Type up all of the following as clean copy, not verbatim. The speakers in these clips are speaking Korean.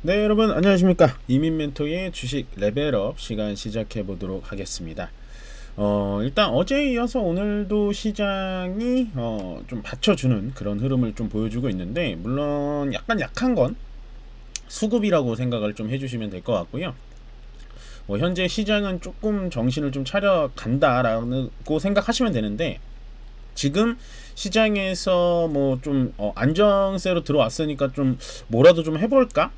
네, 여러분 안녕하십니까. 이민멘토의 주식 레벨업 시간 시작해 보도록 하겠습니다. 일단 어제에 이어서 오늘도 시장이 좀 받쳐주는 그런 흐름을 좀 보여주고 있는데, 물론 약간 약한 건 수급이라고 생각을 좀 해주시면 될 것 같고요. 현재 시장은 조금 정신을 좀 차려 간다라고 생각하시면 되는데, 지금 시장에서 뭐 좀 안정세로 들어왔으니까 좀 뭐라도 좀 해볼까?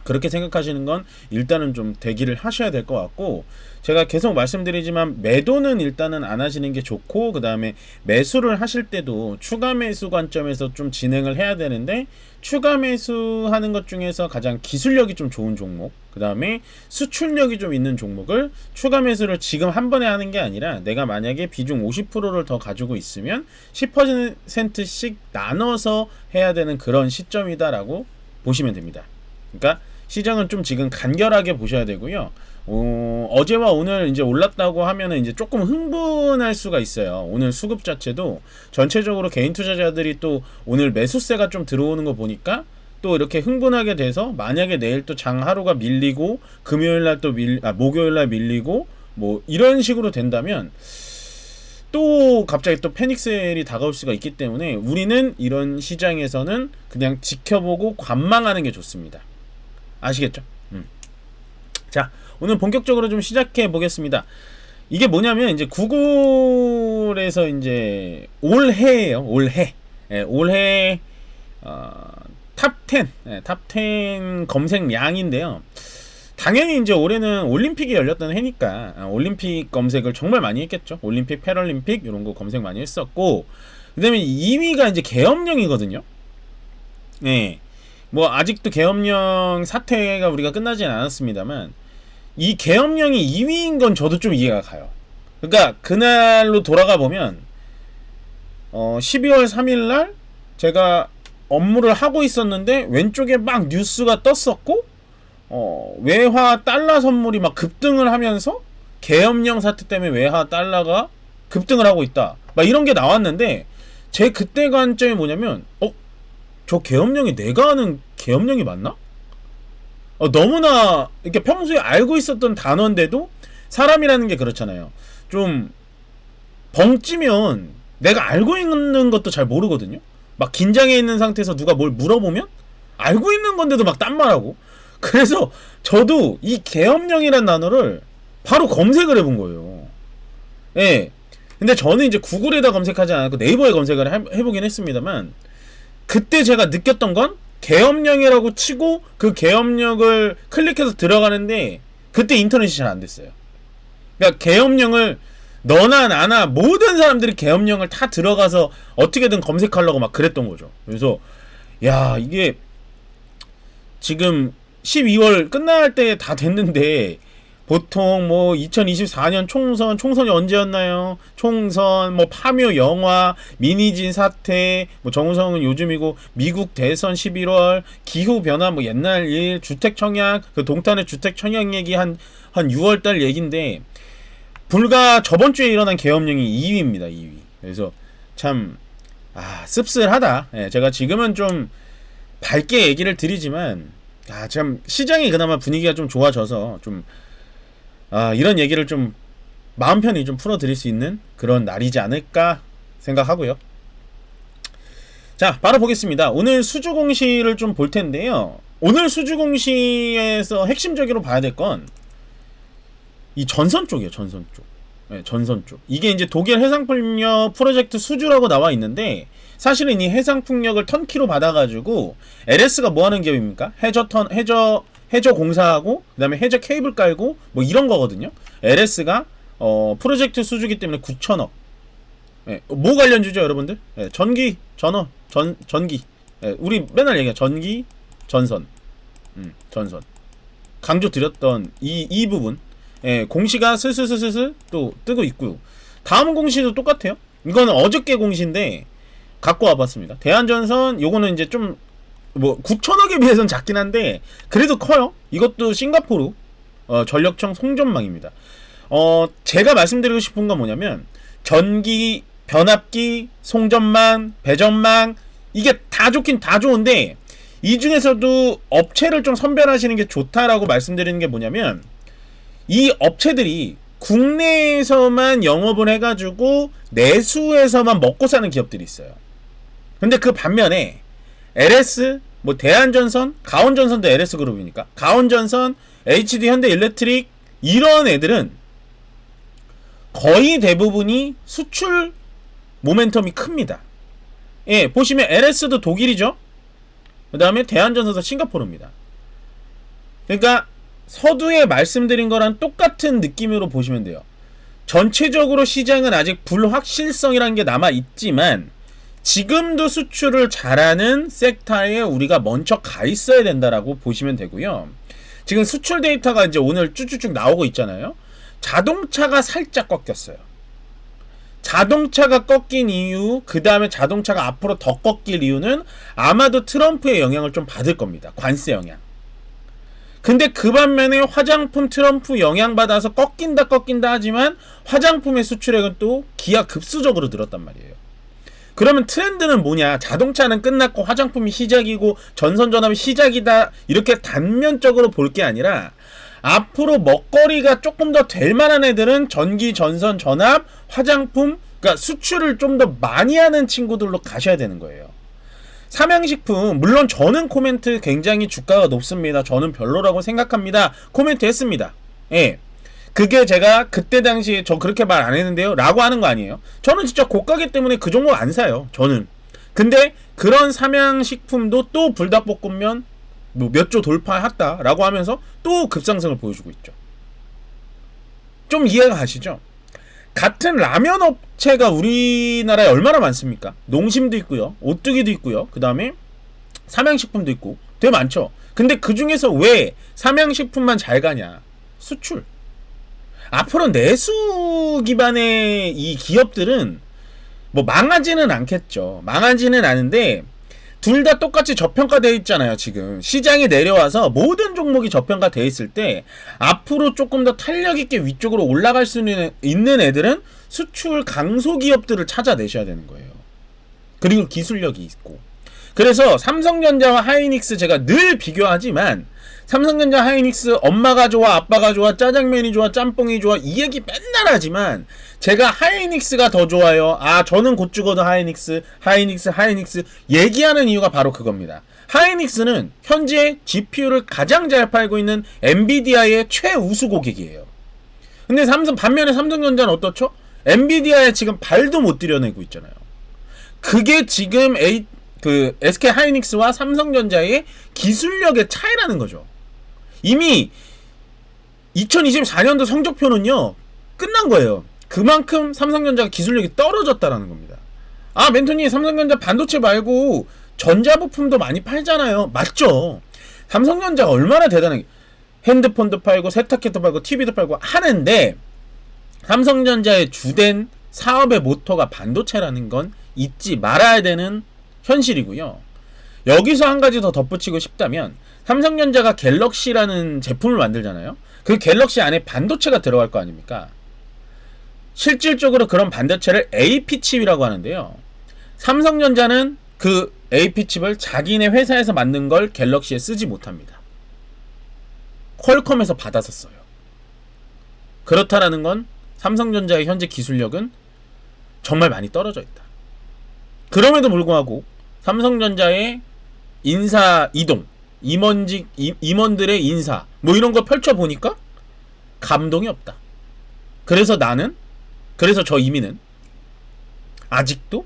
그렇게 생각하시는 건 일단은 좀 대기를 하셔야 될 것 같고, 제가 계속 말씀드리지만 매도는 일단은 안 하시는 게 좋고, 그 다음에 매수를 하실 때도 추가 매수 관점에서 좀 진행을 해야 되는데, 추가 매수하는 것 중에서 가장 기술력이 좀 좋은 종목, 그 다음에 수출력이 좀 있는 종목을 추가 매수를 지금 한 번에 하는 게 아니라, 내가 만약에 비중 50%를 더 가지고 있으면 10%씩 나눠서 해야 되는 그런 시점이다라고 보시면 됩니다. 그러니까 시장은 좀 지금 간결하게 보셔야 되고요. 어제와 오늘 이제 올랐다고 하면은 이제 조금 흥분할 수가 있어요. 오늘 수급 자체도 전체적으로 개인 투자자들이 또 오늘 매수세가 좀 들어오는 거 보니까 또 이렇게 흥분하게 돼서, 만약에 내일 또 장 하루가 밀리고 금요일 날 또 목요일 날 밀리고 뭐 이런 식으로 된다면 또 갑자기 또 패닉셀이 다가올 수가 있기 때문에, 우리는 이런 시장에서는 그냥 지켜보고 관망하는 게 좋습니다. 아시겠죠? 자, 오늘 본격적으로 좀 시작해 보겠습니다. 이게 뭐냐면, 이제 구글에서 이제 올해예요. 올해. 예, 올해 탑 10, 탑 10 검색량인데요. 당연히 이제 올해는 올림픽이 열렸던 해니까 올림픽 검색을 정말 많이 했겠죠. 올림픽, 패럴림픽 이런 거 검색 많이 했었고, 그다음에 2위가 이제 계엄령이거든요. 네. 뭐 아직도 계엄령 사태가 우리가 끝나진 않았습니다만, 이 계엄령이 2위인 건 저도 좀 이해가 가요. 그러니까 그날로 돌아가 보면 12월 3일 날 제가 업무를 하고 있었는데 왼쪽에 막 뉴스가 떴었고, 외화 달러 선물이 막 급등을 하면서 계엄령 사태 때문에 외화 달러가 급등을 하고 있다, 막 이런 게 나왔는데, 제 그때 관점이 뭐냐면, 저 계엄령이 내가 아는 계엄령이 맞나? 너무나 이렇게 평소에 알고 있었던 단어인데도, 사람이라는 게 그렇잖아요. 좀 벙찌면 내가 알고 있는 것도 잘 모르거든요. 막 긴장해 있는 상태에서 누가 뭘 물어보면 알고 있는 건데도 막 딴 말하고. 그래서 저도 이 계엄령이란 단어를 바로 검색을 해본 거예요. 예. 근데 저는 이제 구글에다 검색하지 않았고 네이버에 검색을 해보긴 했습니다만, 그때 제가 느꼈던 건 계엄령이라고 치고 그 계엄령을 클릭해서 들어가는데, 그때 인터넷이 잘 안 됐어요. 그러니까 계엄령을 너나 나나 모든 사람들이 계엄령을 다 들어가서 어떻게든 검색하려고 막 그랬던 거죠. 그래서 야, 이게 지금 12월 끝날 때 다 됐는데, 보통 뭐 2024년 총선이 언제였나요? 총선, 뭐 파묘 영화, 민희진 사태, 뭐 정우성은 요즘이고, 미국 대선 11월, 기후 변화, 뭐 옛날 일, 주택 청약, 그 동탄의 주택 청약 얘기 한 6월 달 얘긴데, 불과 저번 주에 일어난 계엄령이 2위입니다. 2위. 그래서 참 씁쓸하다. 예, 제가 지금은 좀 밝게 얘기를 드리지만, 참 시장이 그나마 분위기가 좀 좋아져서 좀 이런 얘기를 좀 마음 편히 좀 풀어드릴 수 있는 그런 날이지 않을까 생각하고요. 자, 바로 보겠습니다. 오늘 수주 공시를 좀 볼 텐데요. 오늘 수주 공시에서 핵심적으로 봐야 될 건 이 전선 쪽이에요. 전선 쪽. 네, 전선 쪽. 이게 이제 독일 해상풍력 프로젝트 수주라고 나와 있는데, 사실은 이 해상풍력을 턴키로 받아가지고, LS가 뭐 하는 기업입니까? 해저 공사하고, 그 다음에 해저 케이블 깔고, 뭐 이런 거거든요. LS가, 프로젝트 수주기 때문에 9천억. 예, 뭐 관련주죠, 여러분들? 예, 전기, 전기. 예, 우리 맨날 얘기해. 전기, 전선. 전선. 강조 드렸던 이 부분. 예, 공시가 슬슬슬슬 또 뜨고 있고요. 다음 공시도 똑같아요. 이거는 어저께 공시인데 갖고 와봤습니다. 대한전선, 요거는 이제 좀 뭐 9천억에 비해서는 작긴 한데 그래도 커요. 이것도 싱가포르 전력청 송전망입니다. 제가 말씀드리고 싶은 건 뭐냐면, 전기, 변압기, 송전망, 배전망, 이게 다 좋긴 다 좋은데, 이 중에서도 업체를 좀 선별하시는 게 좋다라고 말씀드리는 게 뭐냐면, 이 업체들이 국내에서만 영업을 해가지고 내수에서만 먹고 사는 기업들이 있어요. 근데 그 반면에 LS, 뭐 대한전선, 가온전선도 LS 그룹이니까 가온전선, HD 현대일렉트릭 이런 애들은 거의 대부분이 수출 모멘텀이 큽니다. 예, 보시면 LS도 독일이죠. 그 다음에 대한전선도 싱가포르입니다. 그러니까 서두에 말씀드린 거랑 똑같은 느낌으로 보시면 돼요. 전체적으로 시장은 아직 불확실성이라는 게 남아있지만 지금도 수출을 잘하는 섹터에 우리가 먼저 가 있어야 된다라고 보시면 되고요. 지금 수출 데이터가 이제 오늘 쭉쭉쭉 나오고 있잖아요. 자동차가 살짝 꺾였어요. 자동차가 꺾인 이유, 그 다음에 자동차가 앞으로 더 꺾일 이유는 아마도 트럼프의 영향을 좀 받을 겁니다. 관세 영향. 근데 그 반면에 화장품 트럼프 영향받아서 꺾인다 하지만 화장품의 수출액은 또 기하급수적으로 늘었단 말이에요. 그러면 트렌드는 뭐냐? 자동차는 끝났고 화장품이 시작이고 전선전압이 시작이다, 이렇게 단면적으로 볼 게 아니라 앞으로 먹거리가 조금 더 될 만한 애들은 전기, 전선, 전압, 화장품, 그러니까 수출을 좀 더 많이 하는 친구들로 가셔야 되는 거예요. 삼양식품, 물론 저는 코멘트 굉장히 주가가 높습니다, 저는 별로라고 생각합니다, 코멘트 했습니다. 예, 그게 제가 그때 당시에 저 그렇게 말 안 했는데요 라고 하는 거 아니에요. 저는 진짜 고가기 때문에 그 종목 안 사요, 저는. 근데 그런 삼양식품도 또 불닭볶음면 뭐 몇 조 돌파했다 라고 하면서 또 급상승을 보여주고 있죠. 좀 이해가 가시죠? 같은 라면 업체가 우리나라에 얼마나 많습니까? 농심도 있고요, 오뚜기도 있고요, 그 다음에 삼양식품도 있고 되게 많죠. 근데 그 중에서 왜 삼양식품만 잘 가냐? 수출. 앞으로 내수 기반의 이 기업들은 뭐 망하지는 않겠죠. 망하지는 않은데 둘 다 똑같이 저평가되어 있잖아요. 지금 시장이 내려와서 모든 종목이 저평가되어 있을 때 앞으로 조금 더 탄력 있게 위쪽으로 올라갈 수 있는 애들은 수출 강소 기업들을 찾아내셔야 되는 거예요. 그리고 기술력이 있고. 그래서 삼성전자와 하이닉스 제가 늘 비교하지만 삼성전자, 하이닉스 엄마가 좋아, 아빠가 좋아, 짜장면이 좋아, 짬뽕이 좋아, 이 얘기 맨날 하지만 제가 하이닉스가 더 좋아요. 아, 저는 곧 죽어도 하이닉스 얘기하는 이유가 바로 그겁니다. 하이닉스는 현재 GPU를 가장 잘 팔고 있는 엔비디아의 최우수 고객이에요. 근데 반면에 삼성전자는 어떻죠? 엔비디아에 지금 발도 못 들여내고 있잖아요. 그게 지금 SK 하이닉스와 삼성전자의 기술력의 차이라는 거죠. 이미 2024년도 성적표는요 끝난 거예요. 그만큼 삼성전자가 기술력이 떨어졌다라는 겁니다. 아, 멘토님, 삼성전자 반도체 말고 전자부품도 많이 팔잖아요. 맞죠? 삼성전자가 얼마나 대단하게 핸드폰도 팔고 세탁기도 팔고 TV도 팔고 하는데 삼성전자의 주된 사업의 모토가 반도체라는 건 잊지 말아야 되는 현실이고요. 여기서 한 가지 더 덧붙이고 싶다면 삼성전자가 갤럭시라는 제품을 만들잖아요. 그 갤럭시 안에 반도체가 들어갈 거 아닙니까? 실질적으로 그런 반도체를 AP칩이라고 하는데요. 삼성전자는 그 AP칩을 자기네 회사에서 만든 걸 갤럭시에 쓰지 못합니다. 퀄컴에서 받아서 써요. 그렇다라는 건 삼성전자의 현재 기술력은 정말 많이 떨어져 있다. 그럼에도 불구하고 삼성전자의 인사 이동, 임원들의 인사 뭐 이런 거 펼쳐보니까 감동이 없다. 그래서 저 이민은 아직도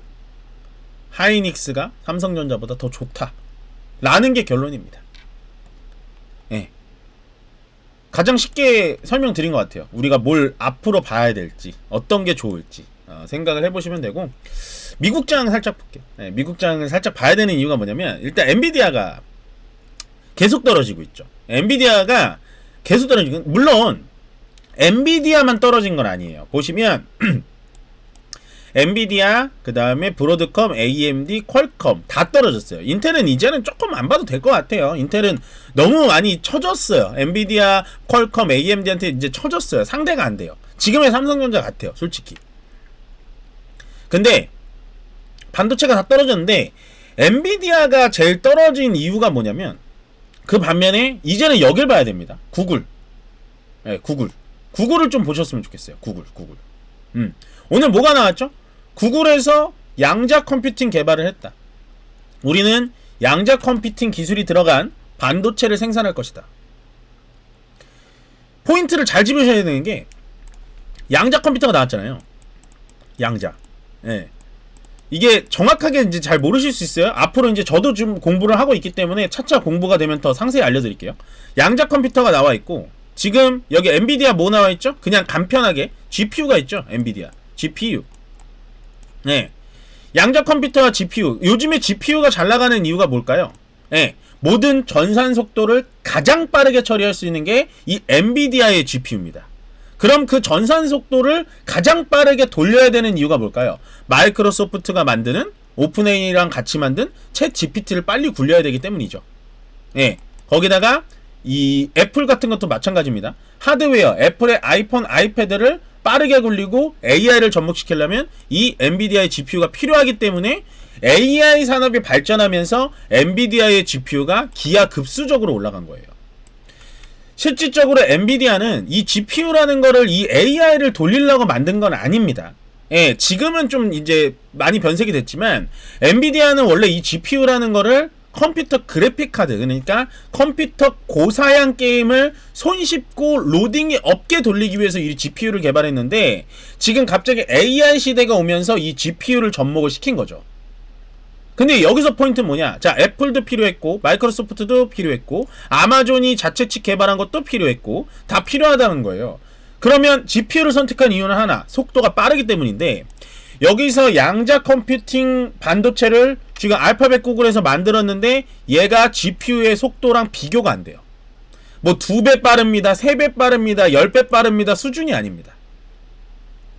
하이닉스가 삼성전자보다 더 좋다 라는 게 결론입니다. 예. 가장 쉽게 설명드린 것 같아요. 우리가 뭘 앞으로 봐야 될지, 어떤 게 좋을지 생각을 해보시면 되고, 미국장 살짝 볼게요. 네, 미국장을 살짝 봐야 되는 이유가 뭐냐면, 일단 엔비디아가 계속 떨어지고 있죠. 엔비디아가 계속 떨어지고, 물론 엔비디아만 떨어진 건 아니에요. 보시면 엔비디아, 그 다음에 브로드컴, AMD, 퀄컴 다 떨어졌어요. 인텔은 이제는 조금 안 봐도 될 것 같아요. 인텔은 너무 많이 쳐졌어요. 엔비디아, 퀄컴, AMD한테 이제 쳐졌어요. 상대가 안 돼요. 지금의 삼성전자 같아요, 솔직히. 근데 반도체가 다 떨어졌는데 엔비디아가 제일 떨어진 이유가 뭐냐면 그 반면에 이제는 여길 봐야 됩니다. 구글. 네, 구글을 좀 보셨으면 좋겠어요. 구글. 오늘 뭐가 나왔죠? 구글에서 양자 컴퓨팅 개발을 했다. 우리는 양자 컴퓨팅 기술이 들어간 반도체를 생산할 것이다. 포인트를 잘 집으셔야 되는 게 양자 컴퓨터가 나왔잖아요. 양자. 예. 이게 정확하게 이제 잘 모르실 수 있어요. 앞으로 이제 저도 좀 공부를 하고 있기 때문에 차차 공부가 되면 더 상세히 알려드릴게요. 양자 컴퓨터가 나와 있고 지금 여기 엔비디아 뭐 나와 있죠? 그냥 간편하게 GPU가 있죠. 엔비디아 GPU. 네. 양자 컴퓨터와 GPU. 요즘에 GPU가 잘 나가는 이유가 뭘까요? 네. 모든 전산 속도를 가장 빠르게 처리할 수 있는 게 이 엔비디아의 GPU입니다. 그럼 그 전산 속도를 가장 빠르게 돌려야 되는 이유가 뭘까요? 마이크로소프트가 만드는 오픈AI랑 같이 만든 챗 GPT를 빨리 굴려야 되기 때문이죠. 예. 거기다가 이 애플 같은 것도 마찬가지입니다. 하드웨어, 애플의 아이폰, 아이패드를 빠르게 굴리고 AI를 접목시키려면 이 엔비디아의 GPU가 필요하기 때문에 AI 산업이 발전하면서 엔비디아의 GPU가 기하급수적으로 올라간 거예요. 실질적으로 엔비디아는 이 GPU라는 거를 이 AI를 돌리려고 만든 건 아닙니다. 예, 지금은 좀 이제 많이 변색이 됐지만 엔비디아는 원래 이 GPU라는 거를 컴퓨터 그래픽 카드, 그러니까 컴퓨터 고사양 게임을 손쉽고 로딩이 없게 돌리기 위해서 이 GPU를 개발했는데 지금 갑자기 AI 시대가 오면서 이 GPU를 접목을 시킨 거죠. 근데 여기서 포인트는 뭐냐? 자, 애플도 필요했고 마이크로소프트도 필요했고 아마존이 자체 칩 개발한 것도 필요했고 다 필요하다는 거예요. 그러면 GPU를 선택한 이유는 하나, 속도가 빠르기 때문인데 여기서 양자 컴퓨팅 반도체를 지금 알파벳 구글에서 만들었는데 얘가 GPU의 속도랑 비교가 안 돼요. 뭐 2배 빠릅니다, 3배 빠릅니다, 10배 빠릅니다 수준이 아닙니다.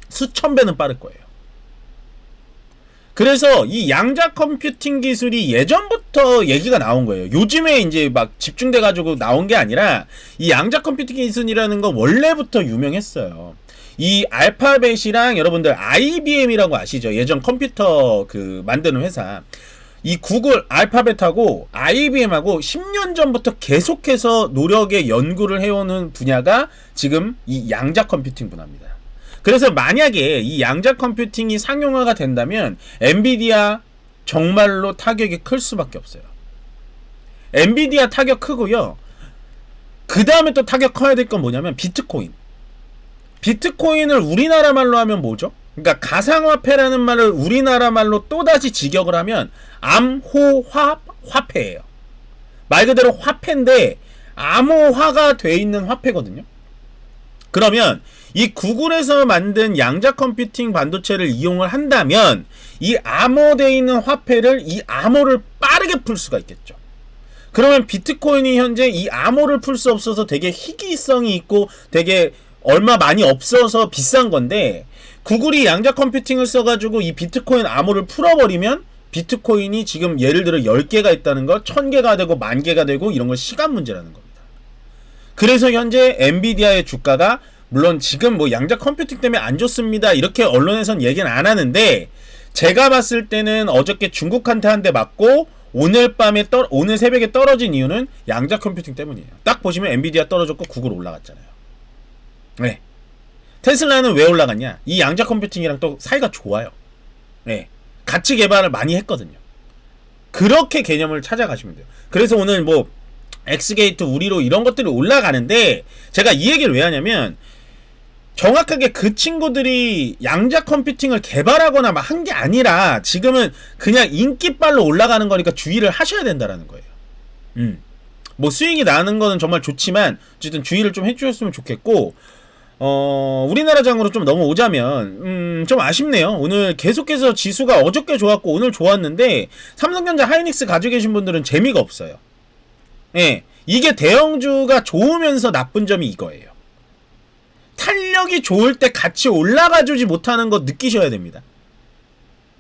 수천 배는 빠를 거예요. 그래서 이 양자 컴퓨팅 기술이 예전부터 얘기가 나온 거예요. 요즘에 이제 막 집중돼가지고 나온 게 아니라 이 양자 컴퓨팅 기술이라는 건 원래부터 유명했어요. 이 알파벳이랑 여러분들 IBM이라고 아시죠? 예전 컴퓨터 그 만드는 회사. 이 구글 알파벳하고 IBM하고 10년 전부터 계속해서 노력의 연구를 해오는 분야가 지금 이 양자 컴퓨팅 분야입니다. 그래서 만약에 이 양자 컴퓨팅이 상용화가 된다면 엔비디아 정말로 타격이 클 수밖에 없어요. 엔비디아 타격 크고요. 그 다음에 또 타격 커야 될 건 뭐냐면 비트코인. 비트코인을 우리나라 말로 하면 뭐죠? 그러니까 가상화폐라는 말을 우리나라 말로 또다시 직역을 하면 암호화폐예요. 말 그대로 화폐인데 암호화가 돼 있는 화폐거든요. 그러면 이 구글에서 만든 양자 컴퓨팅 반도체를 이용을 한다면 이 암호되어 있는 화폐를 이 암호를 빠르게 풀 수가 있겠죠. 그러면 비트코인이 현재 이 암호를 풀 수 없어서 되게 희귀성이 있고 되게 얼마 많이 없어서 비싼 건데 구글이 양자 컴퓨팅을 써가지고 이 비트코인 암호를 풀어버리면 비트코인이 지금 예를 들어 10개가 있다는 거 1000개가 되고 10,000개가 되고 이런 건 시간 문제라는 겁니다. 그래서 현재 엔비디아의 주가가 물론 지금 뭐 양자 컴퓨팅 때문에 안 좋습니다 이렇게 언론에선 얘기는 안 하는데 제가 봤을 때는 어저께 중국한테 한 대 맞고 오늘 새벽에 떨어진 이유는 양자 컴퓨팅 때문이에요. 딱 보시면 엔비디아 떨어졌고 구글 올라갔잖아요. 네. 테슬라는 왜 올라갔냐? 이 양자 컴퓨팅이랑 또 사이가 좋아요. 네. 같이 개발을 많이 했거든요. 그렇게 개념을 찾아가시면 돼요. 그래서 오늘 뭐 엑스게이트 우리로 이런 것들이 올라가는데 제가 이 얘기를 왜 하냐면 정확하게 그 친구들이 양자 컴퓨팅을 개발하거나 막 한 게 아니라 지금은 그냥 인기빨로 올라가는 거니까 주의를 하셔야 된다라는 거예요. 뭐 수익이 나는 거는 정말 좋지만 어쨌든 주의를 좀 해주셨으면 좋겠고 우리나라 장으로 좀 넘어오자면 좀 아쉽네요. 오늘 계속해서 지수가 어저께 좋았고 오늘 좋았는데 삼성전자 하이닉스 가지고 계신 분들은 재미가 없어요. 예, 이게 대형주가 좋으면서 나쁜 점이 이거예요. 탄력이 좋을 때 같이 올라가주지 못하는 거 느끼셔야 됩니다.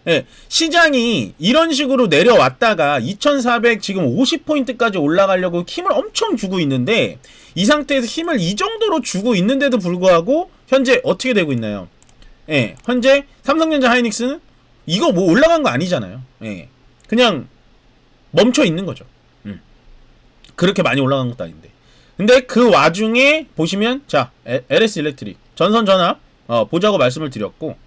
예, 시장이 이런 식으로 내려왔다가 2400 지금 50포인트까지 올라가려고 힘을 엄청 주고 있는데 이 상태에서 힘을 이 정도로 주고 있는데도 불구하고 현재 어떻게 되고 있나요? 예, 현재 삼성전자 하이닉스는 이거 뭐 올라간 거 아니잖아요. 예, 그냥 멈춰 있는 거죠. 그렇게 많이 올라간 것도 아닌데. 근데 그 와중에 보시면 자 LS 일렉트릭 전선 전압 보자고 말씀을 드렸고,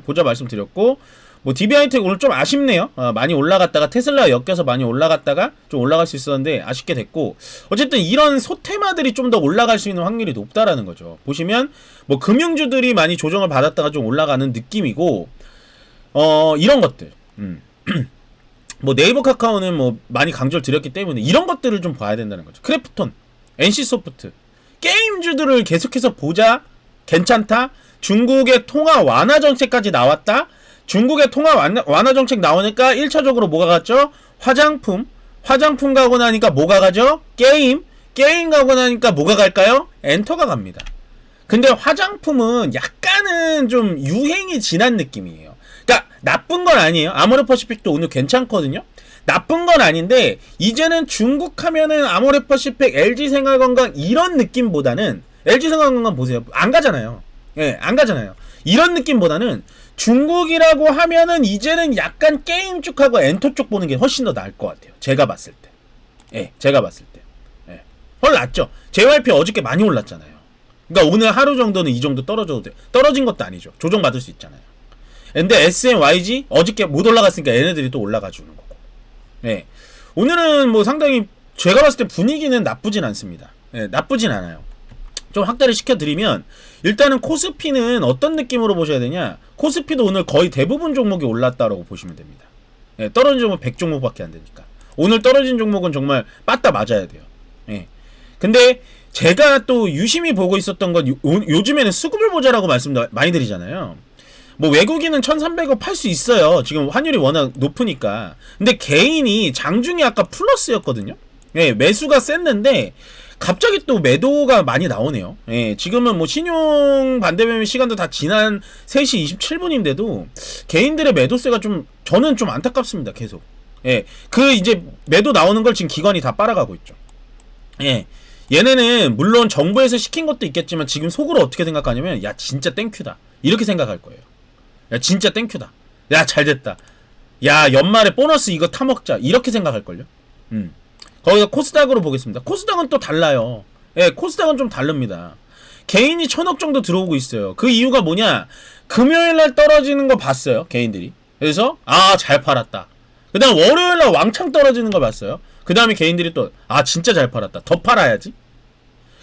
보자 말씀드렸고, 뭐 DB하이텍 오늘 좀 아쉽네요. 많이 올라갔다가 테슬라 엮여서 많이 올라갔다가 좀 올라갈 수 있었는데 아쉽게 됐고, 어쨌든 이런 소테마들이 좀 더 올라갈 수 있는 확률이 높다라는 거죠. 보시면 뭐 금융주들이 많이 조정을 받았다가 좀 올라가는 느낌이고, 이런 것들 뭐 네이버 카카오는 뭐 많이 강조를 드렸기 때문에 이런 것들을 좀 봐야 된다는 거죠. 크래프톤, NC소프트 게임주들을 계속해서 보자. 괜찮다. 중국의 통화 완화 정책까지 나왔다. 중국의 통화 완화 정책 나오니까 1차적으로 뭐가 갔죠? 화장품 가고 나니까 뭐가 가죠? 게임 가고 나니까 뭐가 갈까요? 엔터가 갑니다. 근데 화장품은 약간은 좀 유행이 지난 느낌이에요. 그러니까 나쁜 건 아니에요. 아모레퍼시픽도 오늘 괜찮거든요. 나쁜 건 아닌데 이제는 중국 하면은 아모레퍼시픽, LG생활건강 이런 느낌보다는, LG생활건강 보세요. 안 가잖아요. 예, 안 가잖아요. 이런 느낌보다는 중국이라고 하면은 이제는 약간 게임 쪽하고 엔터 쪽 보는 게 훨씬 더 나을 것 같아요. 제가 봤을 때. 예, 제가 봤을 때. 예. 훨씬 낫죠. JYP 어저께 많이 올랐잖아요. 그러니까 오늘 하루 정도는 이 정도 떨어져도 돼요. 떨어진 것도 아니죠. 조정받을 수 있잖아요. 근데 SMYG 어저께 못 올라갔으니까 얘네들이 또 올라가 주는 거고. 예. 오늘은 뭐 상당히 제가 봤을 때 분위기는 나쁘진 않습니다. 예, 나쁘진 않아요. 좀 확대를 시켜드리면, 일단은 코스피는 어떤 느낌으로 보셔야 되냐. 코스피도 오늘 거의 대부분 종목이 올랐다라고 보시면 됩니다. 예, 떨어진 종목 100종목밖에 안 되니까. 오늘 떨어진 종목은 정말 빠따 맞아야 돼요. 예. 근데 제가 또 유심히 보고 있었던 건 요즘에는 수급을 보자라고 말씀 많이 드리잖아요. 뭐 외국인은 1300억 팔 수 있어요. 지금 환율이 워낙 높으니까. 근데 개인이 장중에 아까 플러스였거든요. 예, 매수가 셌는데 갑자기 또 매도가 많이 나오네요. 예, 지금은 뭐 신용 반대매매 시간도 다 지난 3시 27분인데도 개인들의 매도세가 좀, 저는 좀 안타깝습니다. 계속. 예, 그 이제 매도 나오는 걸 지금 기관이 다 빨아가고 있죠. 예, 얘네는 물론 정부에서 시킨 것도 있겠지만 지금 속으로 어떻게 생각하냐면, 야 진짜 땡큐다 이렇게 생각할 거예요. 야 진짜 땡큐다. 야 잘됐다. 야 연말에 보너스 이거 타먹자 이렇게 생각할걸요. 거기가 코스닥으로 보겠습니다. 코스닥은 또 달라요. 예, 코스닥은 좀 다릅니다. 개인이 1000억 정도 들어오고 있어요. 그 이유가 뭐냐? 금요일날 떨어지는 거 봤어요, 개인들이. 그래서 잘 팔았다. 그 다음 월요일날 왕창 떨어지는 거 봤어요. 그 다음에 개인들이 또 진짜 잘 팔았다. 더 팔아야지.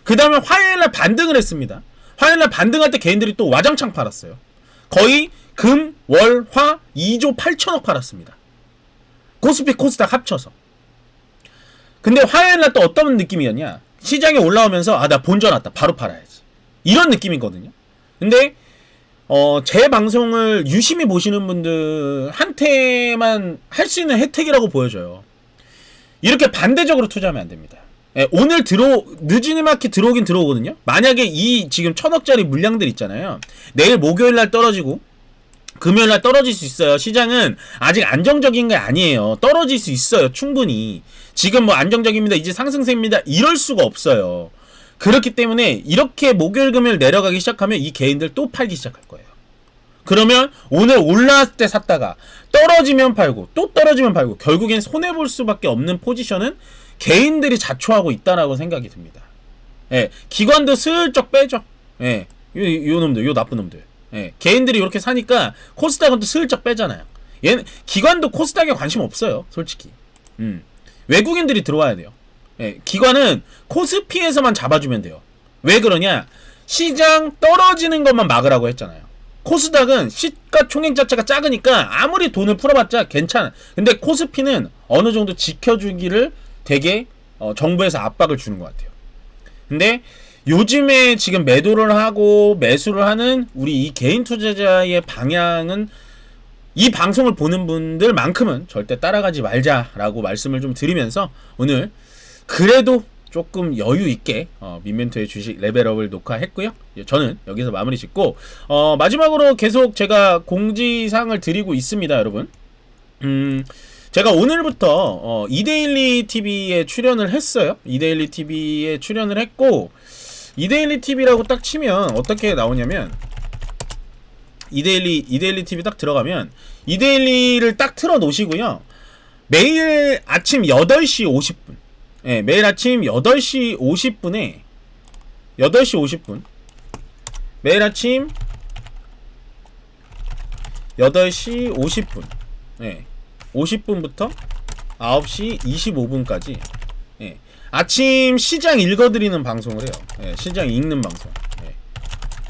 그 다음에 화요일날 반등을 했습니다. 화요일날 반등할 때 개인들이 또 와장창 팔았어요. 거의 금, 월, 화 2조 8천억 팔았습니다. 코스피, 코스닥 합쳐서. 근데 화요일날 또 어떤 느낌이었냐? 시장에 올라오면서 나 본전 왔다. 바로 팔아야지. 이런 느낌이거든요. 근데 제 방송을 유심히 보시는 분들한테만 할 수 있는 혜택이라고 보여져요. 이렇게 반대적으로 투자하면 안 됩니다. 예, 오늘 늦은 마켓 들어오긴 들어오거든요. 만약에 이 지금 1000억짜리 물량들 있잖아요. 내일 목요일날 떨어지고 금요일날 떨어질 수 있어요. 시장은 아직 안정적인 게 아니에요. 떨어질 수 있어요. 충분히. 지금 뭐 안정적입니다. 이제 상승세입니다. 이럴 수가 없어요. 그렇기 때문에 이렇게 목요일 금요일 내려가기 시작하면 이 개인들 또 팔기 시작할 거예요. 그러면 오늘 올라왔을 때 샀다가 떨어지면 팔고 또 떨어지면 팔고 결국엔 손해볼 수밖에 없는 포지션은 개인들이 자초하고 있다라고 생각이 듭니다. 예, 기관도 슬쩍 빼죠. 예, 요 놈들, 요 나쁜 놈들. 예, 개인들이 이렇게 사니까 코스닥은 또 슬쩍 빼잖아요. 얘는 기관도 코스닥에 관심 없어요, 솔직히. 외국인들이 들어와야 돼요. 예, 기관은 코스피에서만 잡아주면 돼요. 왜 그러냐? 시장 떨어지는 것만 막으라고 했잖아요. 코스닥은 시가총액 자체가 작으니까 아무리 돈을 풀어봤자 괜찮아. 근데 코스피는 어느 정도 지켜주기를 되게 정부에서 압박을 주는 것 같아요. 근데 요즘에 지금 매도를 하고 매수를 하는 우리 이 개인 투자자의 방향은 이 방송을 보는 분들만큼은 절대 따라가지 말자라고 말씀을 좀 드리면서 오늘 그래도 조금 여유 있게 민멘토의 주식 레벨업을 녹화했고요. 저는 여기서 마무리 짓고 마지막으로 계속 제가 공지사항을 드리고 있습니다, 여러분. 제가 오늘부터 이데일리 TV에 출연을 했어요. 이데일리 TV에 출연을 했고, 이데일리 TV라고 딱 치면 어떻게 나오냐면, 이데일리 TV 딱 들어가면 이데일리를 딱 틀어 놓으시고요. 매일 아침 8시 50분. 예, 매일 아침 8시 50분에 8시 50분. 매일 아침 8시 50분. 예. 50분부터 9시 25분까지. 예. 아침 시장 읽어드리는 방송을 해요. 예, 시장 읽는 방송.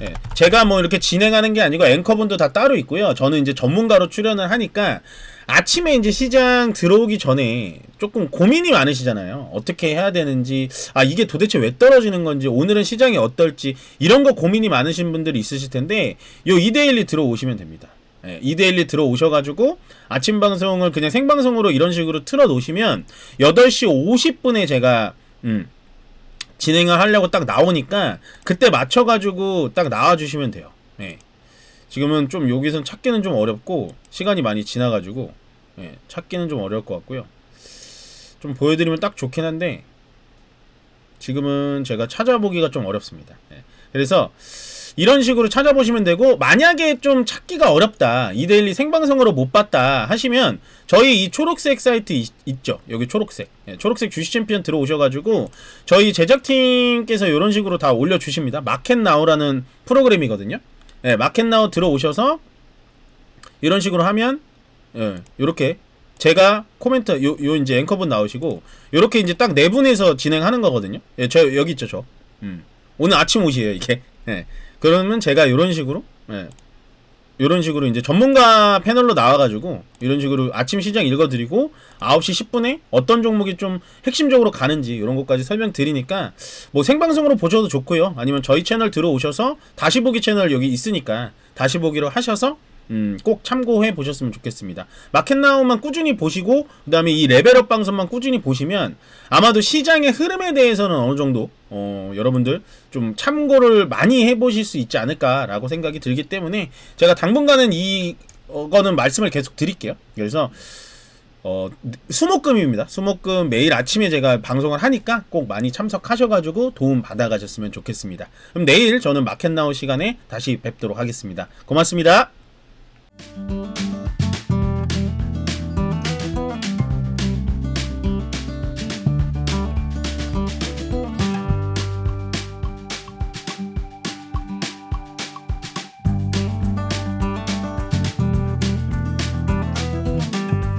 예. 제가 뭐 이렇게 진행하는 게 아니고 앵커분도 다 따로 있고요. 저는 이제 전문가로 출연을 하니까 아침에 이제 시장 들어오기 전에 조금 고민이 많으시잖아요. 어떻게 해야 되는지, 이게 도대체 왜 떨어지는 건지, 오늘은 시장이 어떨지, 이런 거 고민이 많으신 분들이 있으실 텐데, 요 이데일리 들어오시면 됩니다. 예, 이데일리 들어오셔가지고 아침 방송을 그냥 생방송으로 이런 식으로 틀어 놓으시면 8시 50분에 제가 진행을 하려고 딱 나오니까 그때 맞춰가지고 딱 나와주시면 돼요. 예. 지금은 좀 여기선 찾기는 좀 어렵고 시간이 많이 지나가지고 찾기는 좀 어려울 것 같고요. 좀 보여드리면 딱 좋긴 한데 지금은 제가 찾아보기가 좀 어렵습니다. 그래서 이런 식으로 찾아보시면 되고, 만약에 좀 찾기가 어렵다, 이데일리 생방송으로 못 봤다 하시면 저희 이 초록색 사이트 있죠. 여기 초록색, 초록색 주식 챔피언 들어오셔가지고 저희 제작팀께서 이런 식으로 다 올려주십니다. 마켓나우라는 프로그램이거든요. 마켓나우 들어오셔서 이런 식으로 하면 요렇게 제가 코멘트 요 이제 앵커분 나오시고 요렇게 이제 딱 네 분에서 진행하는 거거든요. 저 여기 있죠, 저. 오늘 아침 옷이에요, 이게. 그러면 제가 이런 식으로 이런 식으로 이제 전문가 패널로 나와가지고 이런 식으로 아침 시장 읽어드리고 9시 10분에 어떤 종목이 좀 핵심적으로 가는지 이런 것까지 설명드리니까 뭐 생방송으로 보셔도 좋고요. 아니면 저희 채널 들어오셔서 다시 보기 채널 여기 있으니까 다시 보기로 하셔서 꼭 참고해 보셨으면 좋겠습니다. 마켓나우만 꾸준히 보시고 그 다음에 이 레벨업 방송만 꾸준히 보시면 아마도 시장의 흐름에 대해서는 어느 정도 여러분들 좀 참고를 많이 해보실 수 있지 않을까라고 생각이 들기 때문에 제가 당분간은 이거는 말씀을 계속 드릴게요. 그래서 수목금입니다. 수목금 매일 아침에 제가 방송을 하니까 꼭 많이 참석하셔가지고 도움 받아가셨으면 좋겠습니다. 그럼 내일 저는 마켓나우 시간에 다시 뵙도록 하겠습니다. 고맙습니다.